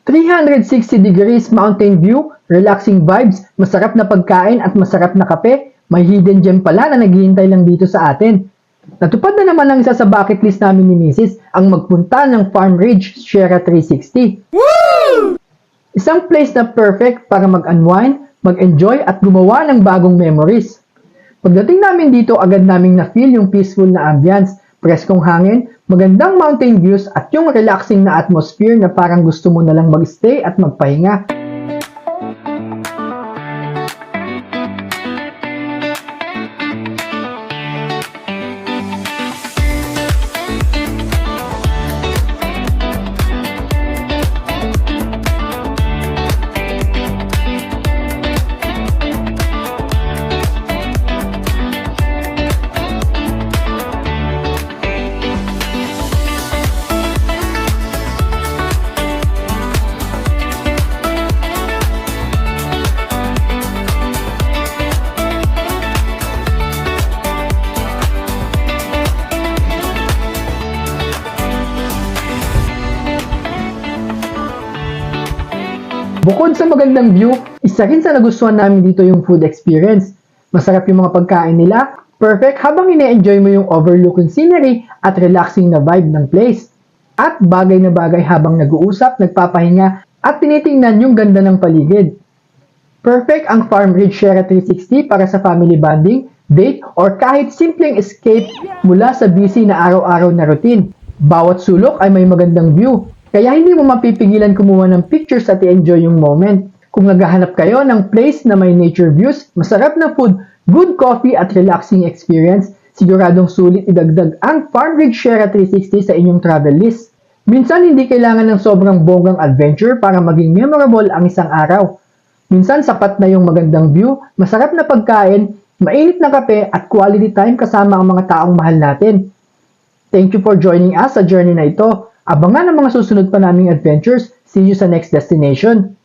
360 degrees mountain view, relaxing vibes, masarap na pagkain at masarap na kape, may hidden gem pala na naghihintay lang dito sa atin. Natupad na naman ang isa sa bucket list namin ni Mrs. ang magpunta ng Farm Ridge Sierra 360. Woo! Isang place na perfect para mag-unwind, mag-enjoy at gumawa ng bagong memories. Pagdating namin dito, agad naming na-feel yung peaceful na ambience, preskong hangin, magandang mountain views at yung relaxing na atmosphere na parang gusto mo na lang mag-stay at magpahinga. Bukod sa magandang view, isa rin sa nagustuhan namin dito yung food experience. Masarap yung mga pagkain nila, perfect habang ine-enjoy mo yung overlooking scenery at relaxing na vibe ng place. At bagay na bagay habang nag-uusap, nagpapahinga at tinitingnan yung ganda ng paligid. Perfect ang Farm Ridge Sierra 360 para sa family bonding, date, or kahit simpleng escape mula sa busy na araw-araw na routine. Bawat sulok ay may magandang view. Kaya hindi mo mapipigilan kumuha ng pictures at i-enjoy yung moment. Kung naghahanap kayo ng place na may nature views, masarap na food, good coffee at relaxing experience, siguradong sulit idagdag ang Farm Ridge Sierra 360 sa inyong travel list. Minsan hindi kailangan ng sobrang bonggang adventure para maging memorable ang isang araw. Minsan sapat na yung magandang view, masarap na pagkain, mainit na kape at quality time kasama ang mga taong mahal natin. Thank you for joining us sa journey na ito. Abangan ang mga susunod pa naming adventures. See you sa next destination.